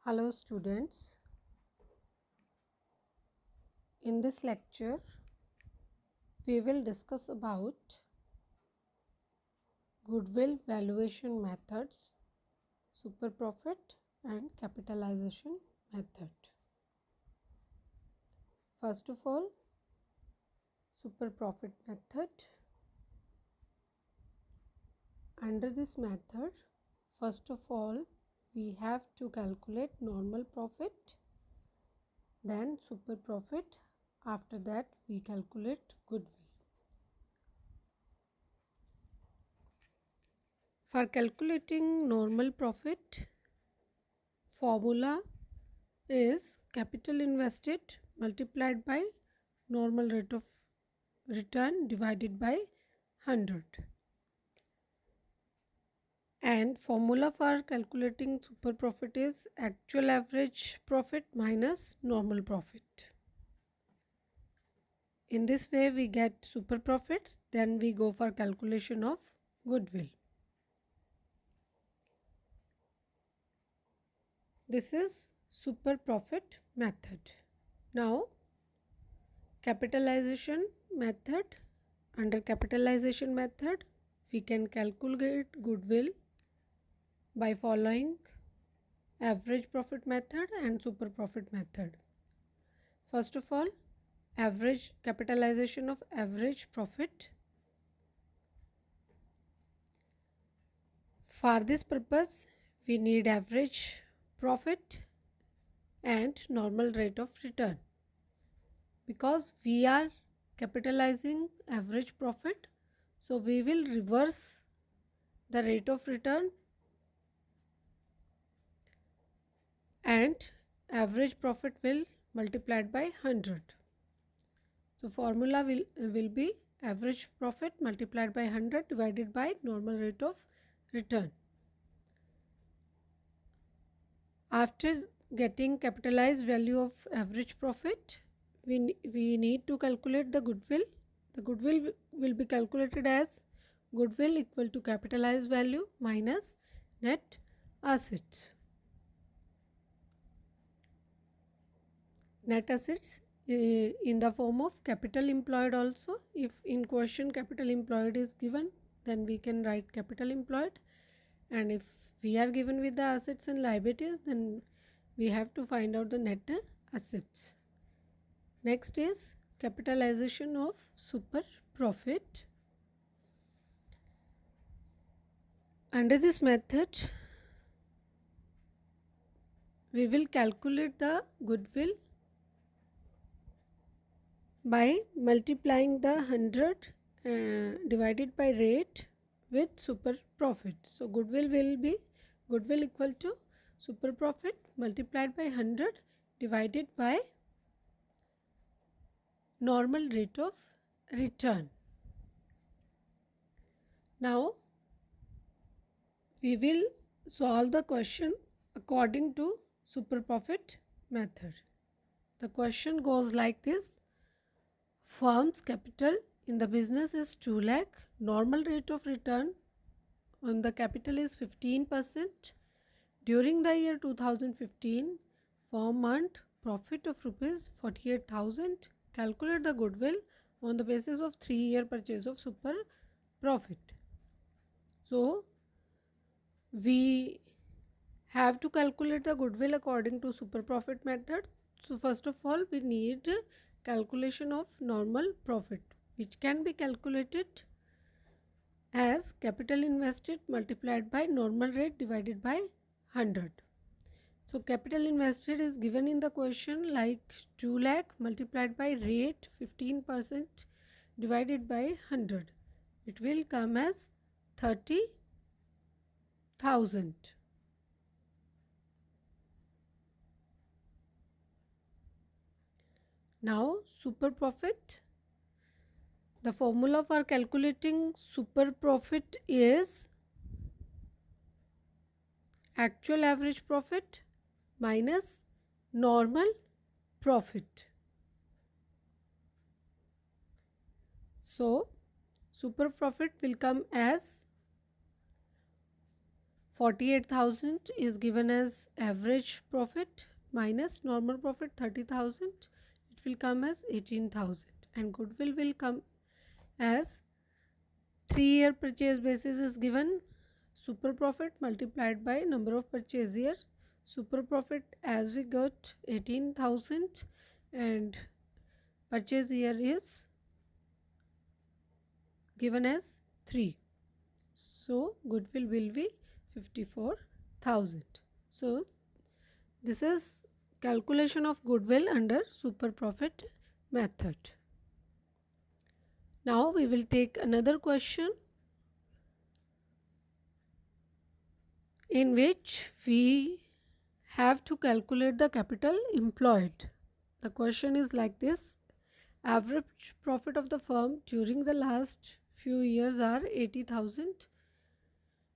Hello students, in this lecture we will discuss about goodwill valuation methods, super profit and capitalization method. First of all, super profit method. Under this method, first of all we have to calculate normal profit, then super profit, after that we calculate goodwill. For calculating normal profit, formula is capital invested multiplied by normal rate of return divided by 100. And formula for calculating super profit is actual average profit minus normal profit. In this way we get super profit, then we go for calculation of goodwill. This is super profit method. Now capitalization method. Under capitalization method we can calculate goodwill by following average profit method and super profit method. First of all, average capitalization of average profit. For this purpose we need average profit and normal rate of return. Because we are capitalizing average profit, so we will reverse the rate of return and average profit will multiplied by 100. So formula will be average profit multiplied by 100 divided by normal rate of return. After getting capitalized value of average profit, we need to calculate the goodwill. The goodwill will be calculated as goodwill equal to capitalized value minus net assets. Net assets in the form of capital employed also. If in question capital employed is given, then we can write capital employed, and if we are given with the assets and liabilities, then we have to find out the net assets. Next is capitalization of super profit. Under this method we will calculate the goodwill by multiplying the 100 divided by rate with super profit. So goodwill will be goodwill equal to super profit multiplied by 100 divided by normal rate of return. Now we will solve the question according to super profit method. The question goes like this: firm's capital in the business is 2 lakh. Normal rate of return on the capital is 15%. During the year 2015, firm earned profit of rupees 48,000. Calculate the goodwill on the basis of 3-year purchase of super profit. So we have to calculate the goodwill according to super profit method. So first of all we need calculation of normal profit, which can be calculated as capital invested multiplied by normal rate divided by 100. So capital invested is given in the question like 2 lakh multiplied by rate 15% divided by 100. It will come as 30,000. Now super profit. The formula for calculating super profit is actual average profit minus normal profit. So super profit will come as 48,000 is given as average profit minus normal profit 30,000. It will come as 18,000, and goodwill will come as 3-year purchase basis is given, super profit multiplied by number of purchase year. Super profit as we got 18,000 and purchase year is given as 3. So goodwill will be 54,000. So this is calculation of goodwill under super profit method. Now we will take another question in which we have to calculate the capital employed. The question is like this: average profit of the firm during the last few years are 80,000.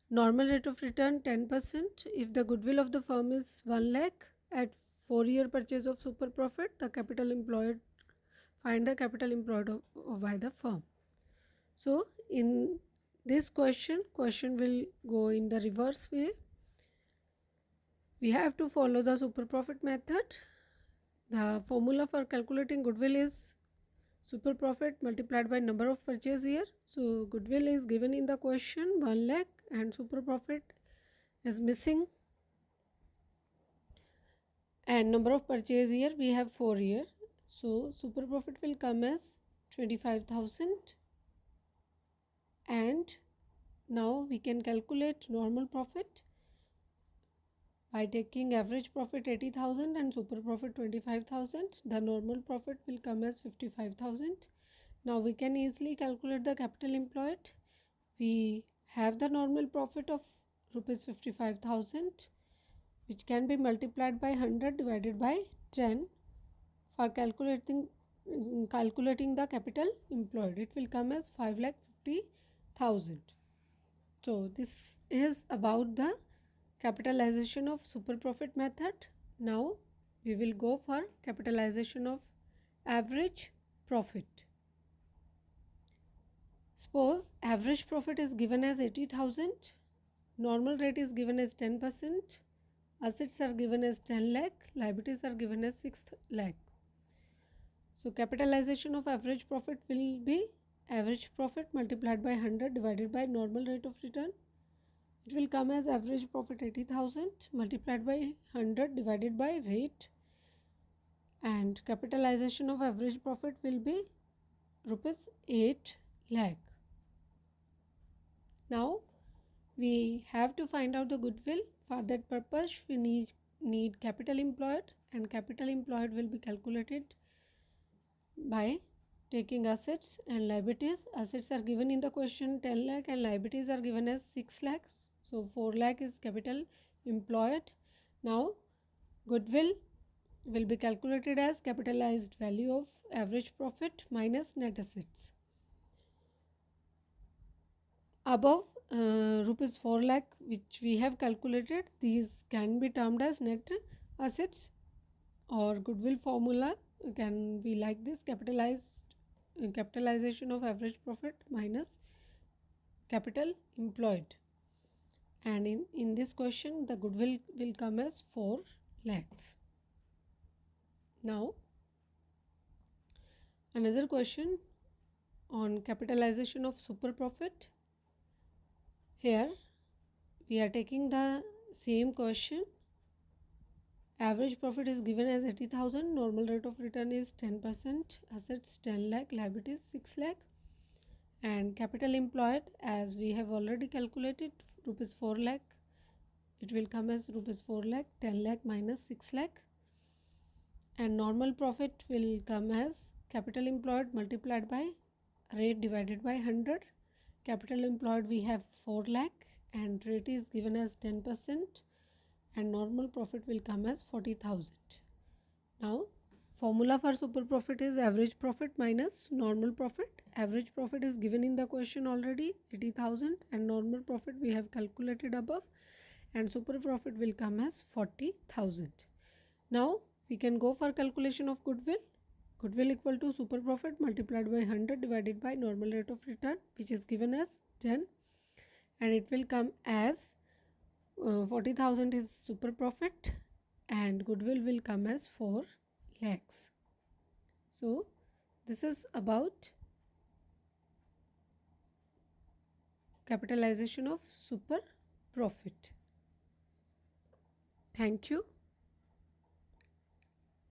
Normal rate of return 10%. If the goodwill of the firm is 1 lakh at 4-year purchase of super profit, the capital employed, find the capital employed by the firm. So in this question will go in the reverse way. We have to follow the super profit method. The formula for calculating goodwill is super profit multiplied by number of purchase year. So goodwill is given in the question 1 lakh and super profit is missing, and number of purchase year we have 4 year. So super profit will come as 25,000, and now we can calculate normal profit by taking average profit 80,000 and super profit 25,000. The normal profit will come as 55,000. Now we can easily calculate the capital employed. We have the normal profit of rupees 55,000, which can be multiplied by 100 divided by 10 for calculating the capital employed. It will come as 5,50,000. So this is about the capitalization of super profit method. Now we will go for capitalization of average profit. Suppose average profit is given as 80,000, normal rate is given as 10%, assets are given as 10 lakh, liabilities are given as 6 lakh. So capitalization of average profit will be average profit multiplied by 100 divided by normal rate of return. It will come as average profit 80,000 multiplied by 100 divided by rate, and capitalization of average profit will be rupees 8 lakh. Now we have to find out the goodwill. For that purpose we need capital employed, and capital employed will be calculated by taking assets and liabilities. Assets are given in the question 10 lakh and liabilities are given as 6 lakhs. So 4 lakh is capital employed. Now goodwill will be calculated as capitalized value of average profit minus net assets. Above rupees 4 lakh which we have calculated, these can be termed as net assets, or goodwill formula can be like this: capitalization of average profit minus capital employed, and in this question the goodwill will come as 4 lakhs. Now another question on capitalization of super profit. Here we are taking the same question. Average profit is given as 80,000, normal rate of return is 10%, assets 10 lakh, liabilities 6 lakh, and capital employed as we have already calculated rupees 4 lakh. It will come as rupees 4 lakh, 10 lakh minus 6 lakh, and normal profit will come as capital employed multiplied by rate divided by 100. Capital employed we have 4 lakh and rate is given as 10%, and normal profit will come as 40,000. Now formula for super profit is average profit minus normal profit. Average profit is given in the question already 80,000, and normal profit we have calculated above, and super profit will come as 40,000. Now we can go for calculation of goodwill. Goodwill equal to super profit multiplied by 100 divided by normal rate of return, which is given as 10, and it will come as 40,000 is super profit and goodwill will come as 4 lakhs. So this is about capitalization of super profit. Thank you.